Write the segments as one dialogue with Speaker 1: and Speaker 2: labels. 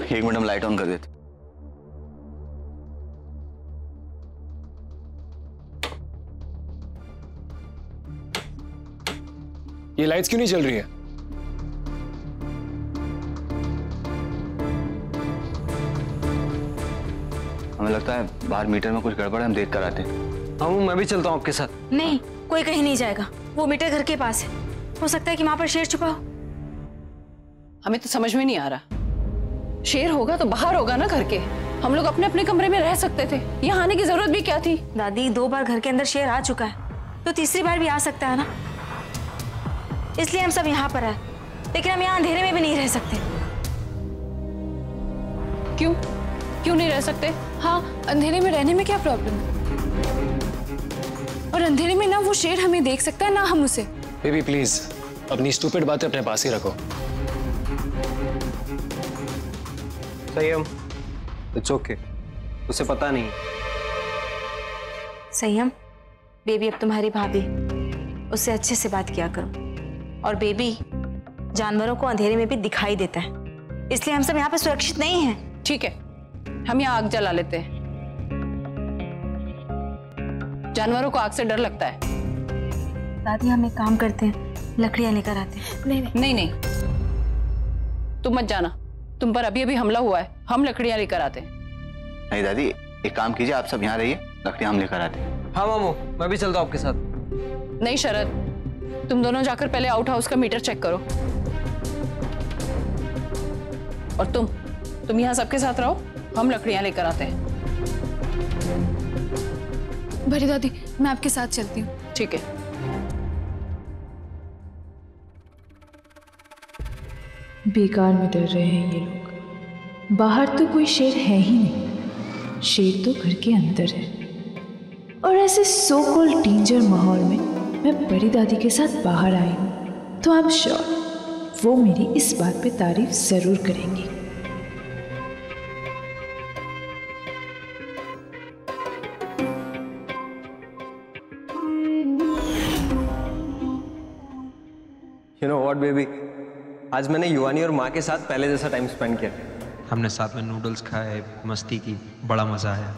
Speaker 1: एक मिनट, हम light on कर देते।
Speaker 2: ये लाइट्स क्यों नहीं चल रही है?
Speaker 1: हमें लगता है बाहर मीटर में कुछ गड़बड़ है, हम देख कर आते हैं।
Speaker 3: हाँ मैं भी चलता हूँ आपके साथ।
Speaker 4: नहीं, कोई कहीं नहीं जाएगा। वो मीटर घर के पास है, हो सकता है कि वहां पर शेर छुपा हो।
Speaker 5: हमें तो समझ में नहीं आ रहा। शेर होगा तो बाहर होगा ना घर के। हम लोग अपने अपने कमरे में रह सकते थे, यहाँ आने की जरूरत भी क्या थी?
Speaker 4: दादी, 2 बार घर के अंदर शेर आ चुका है, तो तीसरी बार भी आ सकता है ना। इसलिए हम सब यहाँ पर आए, लेकिन हम यहाँ अंधेरे में भी नहीं रह सकते।
Speaker 5: क्यों क्यों नहीं रह सकते?
Speaker 6: हाँ, अंधेरे में रहने में क्या प्रॉब्लम है? और अंधेरे में ना वो शेर हमें देख सकता है ना हम उसे।
Speaker 2: बेबी प्लीज, अपनी स्टूपिड बातें अपने पास ही रखो।
Speaker 3: संयम, इट्स ओके, उसे पता नहीं।
Speaker 4: संयम, बेबी अब तुम्हारी भाभी, उससे अच्छे से बात किया करो। और बेबी, जानवरों को अंधेरे में भी दिखाई देता है, इसलिए हम सब यहाँ पे सुरक्षित नहीं हैं।
Speaker 5: ठीक है, हम यहाँ आग जला लेते हैं। जानवरों को आग से डर लगता है।
Speaker 4: दादी, हम एक काम करते हैं, लकड़ियां लेकर आते हैं।
Speaker 5: नहीं नहीं, तुम मत जाना, तुम पर अभी अभी हमला हुआ है, हम लकड़ियां लेकर आते हैं।
Speaker 1: नहीं दादी, एक काम कीजिए, आप सब यहाँ रहिए, लकड़ियां हम लेकर आते हैं।
Speaker 3: हाँ मामू, मैं भी चलता हूँ आपके साथ।
Speaker 5: नहीं शरद, तुम दोनों जाकर पहले आउट हाउस का मीटर चेक करो। और तुम यहाँ सबके साथ रहो, हम लकड़ियां लेकर आते हैं।
Speaker 6: बड़ी दादी, मैं आपके साथ चलती हूँ।
Speaker 5: ठीक है।
Speaker 7: बेकार में डर रहे हैं ये लोग। बाहर तो कोई शेर है ही नहीं, शेर तो घर के अंदर है। और ऐसे सो कॉल्ड डेंजर माहौल में मैं बड़ी दादी के साथ बाहर आई हूँ, तो आई एम श्योर वो मेरी इस बात पे तारीफ जरूर करेंगी।
Speaker 3: You know what, baby? आज मैंने युवानी और माँ के साथ पहले जैसा टाइम स्पेंड किया।
Speaker 8: हमने साथ में नूडल्स खाए, मस्ती की, बड़ा मजा आया।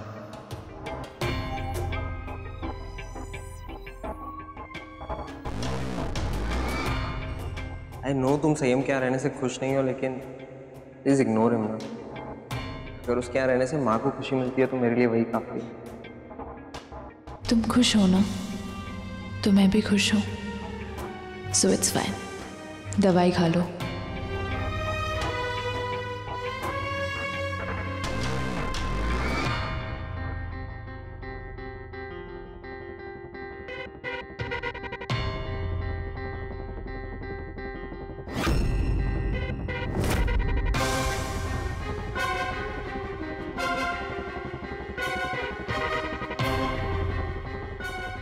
Speaker 3: आई नो तुम संयम के यहाँ रहने से खुश नहीं हो, लेकिन प्लीज इग्नोर हिम ना। अगर उसके यहाँ रहने से माँ को खुशी मिलती है तो मेरे लिए वही काफी है।
Speaker 7: तुम खुश हो ना, तो मैं भी खुश हूँ। सो इट्स फाइन, दवाई खा लो।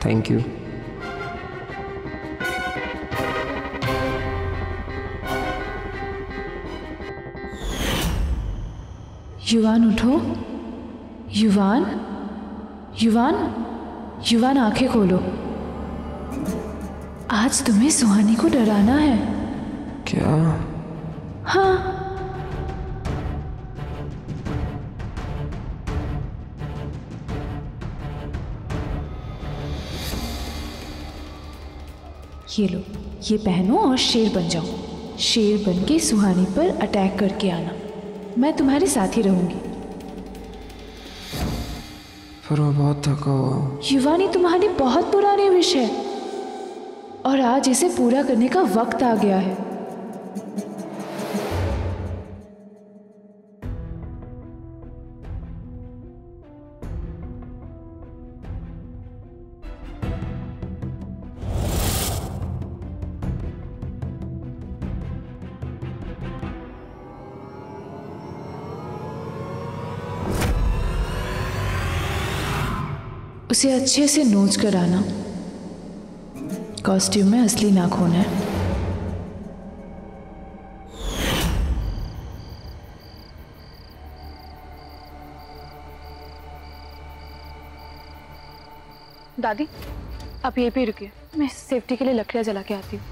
Speaker 3: Thank you.
Speaker 7: युवान उठो, युवान, युवान, युवान आंखें खोलो। आज तुम्हें सुहानी को डराना है।
Speaker 3: क्या?
Speaker 7: हाँ। ये लो, ये पहनो और शेर बन जाओ। शेर बन के सुहानी पर अटैक करके आना, मैं तुम्हारे साथ ही रहूंगी।
Speaker 3: पर वो बहुत थका हुआ।
Speaker 7: युवानी तुम्हारी बहुत पुरानी विश है और आज इसे पूरा करने का वक्त आ गया है। उसे अच्छे से नोच कर आना। कॉस्ट्यूम में असली नाखून है।
Speaker 6: दादी, आप यहीं पे रुकिए, मैं सेफ्टी के लिए लकड़ियां जला के आती हूँ।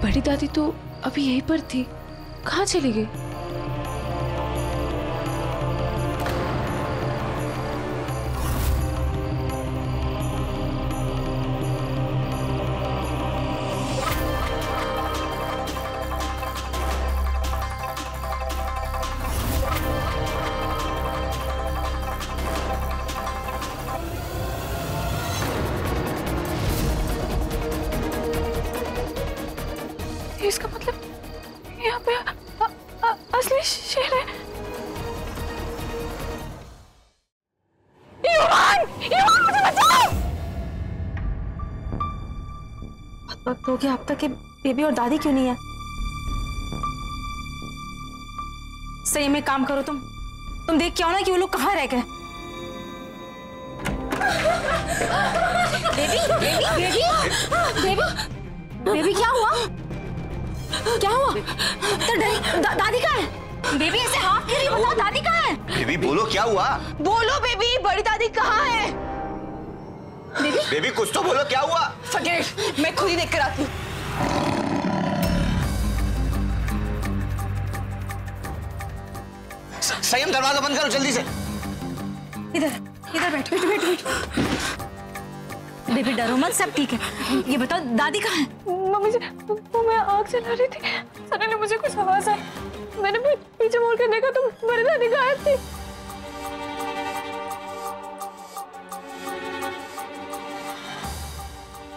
Speaker 7: बड़ी दादी तो अभी यहीं पर थी, कहाँ चली गई? इसका मतलब यहाँ पे असली शेर है। युवान! युवान, मुझे बचाओ!
Speaker 4: बहुत वक्त हो गया अब तक के बेबी और दादी क्यों नहीं है? सही में काम करो तुम देख के आओ ना कि वो लोग कहाँ रह गए। Baby baby baby baby baby क्या हुआ? क्या हुआ? तो दादी कहाँ है? बेबी ऐसे हाथ के लिए बताओ, दादी कहाँ है?
Speaker 1: बेबी बोलो क्या हुआ?
Speaker 4: बोलो बेबी, बड़ी दादी कहाँ है?
Speaker 1: बेबी कुछ तो बोलो क्या हुआ?
Speaker 4: फॉरगेट, मैं खुद ही देख कर आती हूँ।
Speaker 1: संयम, दरवाजा बंद करो जल्दी से।
Speaker 4: इधर बैठ बैठ बैठ बैठ। बेबी डरो मत, सब ठीक है। ये बताओ दादी कहाँ है?
Speaker 6: मम्मी जी, वो मैं आग जला रही थी, सडनली मुझे कुछ आवाज आई, मैंने पीछे मुड़ के देखा तो बड़ी दादी गायब थी।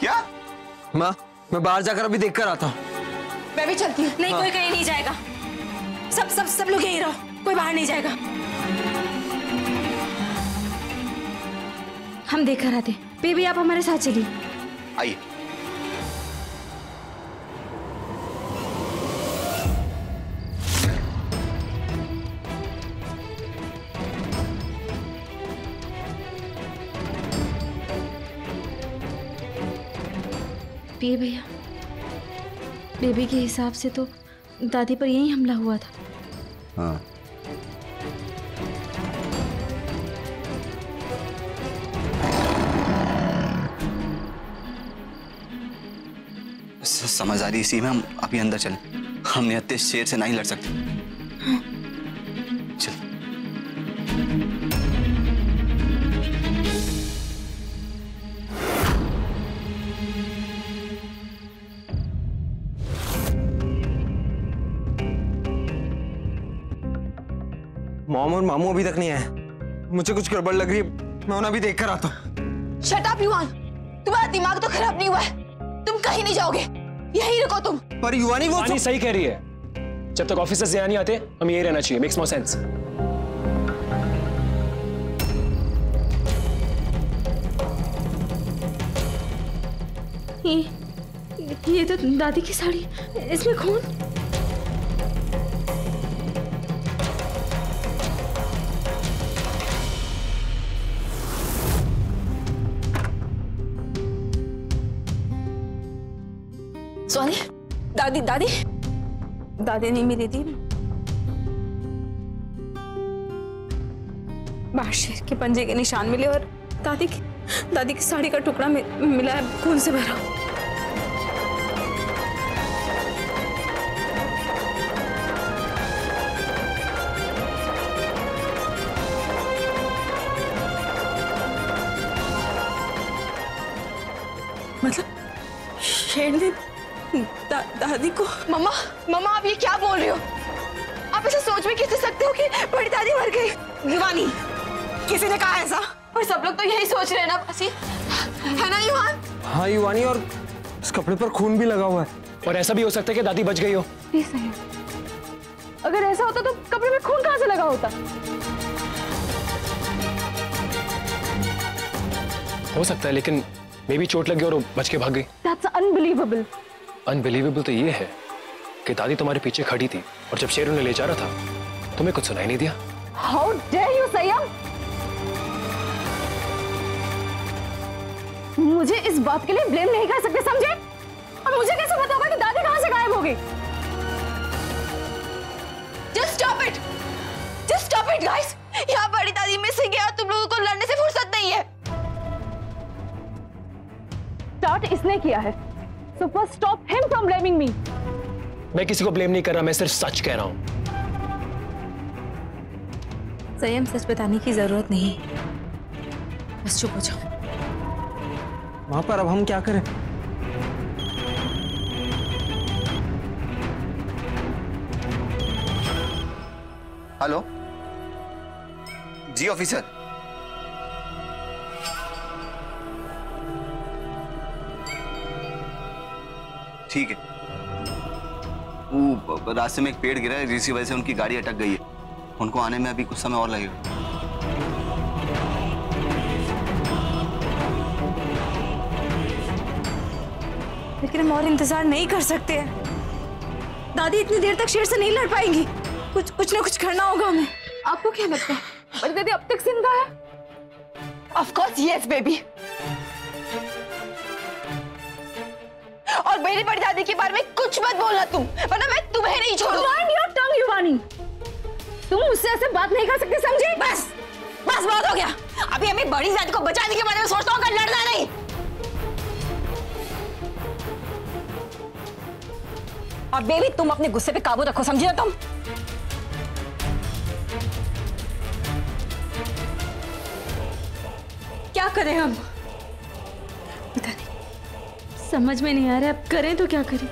Speaker 1: क्या?
Speaker 3: माँ, मैं बाहर जाकर अभी देख कर आता हूँ।
Speaker 4: मैं भी चलती हूँ। नहीं, कोई कहीं नहीं जाएगा। सब लोग यहीं रहो, कोई बाहर नहीं जाएगा। हम देख कर आते। बेबी आप हमारे साथ चलिए।
Speaker 1: आइए।
Speaker 4: पिए भैया, बेबी के हिसाब से तो दादी पर यही हमला हुआ था।
Speaker 1: हाँ। समझदारी इसी में हम अभी अंदर चलें। हम निहत्ते शेर से नहीं लड़ सकते।
Speaker 4: हाँ।
Speaker 1: चल।
Speaker 3: मॉम और मामू अभी तक नहीं आए। मुझे कुछ गड़बड़ लग रही है, मैं उन्हें अभी देख कर आता हूँ।
Speaker 4: शट अप युवान, तुम्हारा दिमाग तो खराब नहीं हुआ है? तुम कहीं नहीं जाओगे, यहीं रुको तुम।
Speaker 3: पर युवानी वो
Speaker 2: युवानी सही कह रही है। जब तक ऑफिसर्स से नहीं आते हम यही रहना चाहिए। Makes more sense.
Speaker 4: ये तो दादी की साड़ी, इसमें खून। सोनी, दादी दादी दादी नहीं मिली थी। बाहर शेर के पंजे के निशान मिले और दादी की साड़ी का टुकड़ा मिला है, खून से भरा। मतलब शेर ने दादी को। मम्मा आप ये क्या बोल रहे हो? आप ऐसे सोच भी कैसे सकते हो कि बड़ी दादी मर गई? युवानी, किसी ने कहा ऐसा? और सब लोग तो यही सोच रहे हैं ना बसी, है ना युवान?
Speaker 3: हाँ युवानी, और इस कपड़े पर खून भी लगा हुआ है।
Speaker 2: और ऐसा भी हो सकता है कि दादी बच गई हो।
Speaker 6: अगर ऐसा होता तो कपड़े में खून कहाँ से लगा होता?
Speaker 2: हो सकता है, लेकिन मे भी चोट लगी और वो बच के भाग गई।
Speaker 6: That's unbelievable.
Speaker 2: अनबिलीवेबल तो ये है कि दादी तुम्हारे पीछे खड़ी थी और जब शेर उन्हें ले जा रहा था तुम्हें कुछ सुनाई नहीं दिया।
Speaker 6: How dare you, संयम? मुझे इस बात के लिए ब्लेम नहीं कर सकते, समझे? और मुझे कैसे पता होगा कि दादी कहां से गायब हो गई?
Speaker 4: Just stop it! Just stop it, guys! यहाँ बड़ी दादी में से गया, तुम लोगों को लड़ने से फुर्सत नहीं है।
Speaker 6: स्टार्ट इसने किया है, So first stop him from blaming me.
Speaker 2: मैं किसी को ब्लेम नहीं कर रहा, मैं सिर्फ सच कह रहा हूं।
Speaker 4: संयम, सच बताने की जरूरत नहीं, बस चुप हो जाओ।
Speaker 3: वहां पर अब हम क्या करें?
Speaker 1: हेलो जी ऑफिसर। ठीक है, वो रास्ते में एक पेड़ गिरा है जिसकी वजह से उनकी गाड़ी अटक गई है। उनको आने में अभी कुछ समय और लगेगा।
Speaker 4: लेकिन हम और इंतजार नहीं कर सकते हैं। दादी इतनी देर तक शेर से नहीं लड़ पाएंगी। कुछ ना कुछ करना होगा हमें। आपको क्या लगता है बड़ी दादी अब तक जिंदा है? Of course yes baby. और मेरी बड़ी दादी के बारे में कुछ मत बोलना तुम, वरना मैं तुम्हें नहीं छोड़ूंगी।
Speaker 6: Mind your tongue, युवानी। तुम मुझसे ऐसे बात नहीं कर सकते, समझे?
Speaker 4: बस बस बहुत हो गया। अभी हमें बड़ी दादी को बचाने के बारे में सोचता हूँ, लड़ना नहीं। और बेबी तुम अपने गुस्से पे काबू रखो, समझी ना तुम? क्या करें हम?
Speaker 6: समझ में नहीं आ रहा, अब करें तो क्या करें?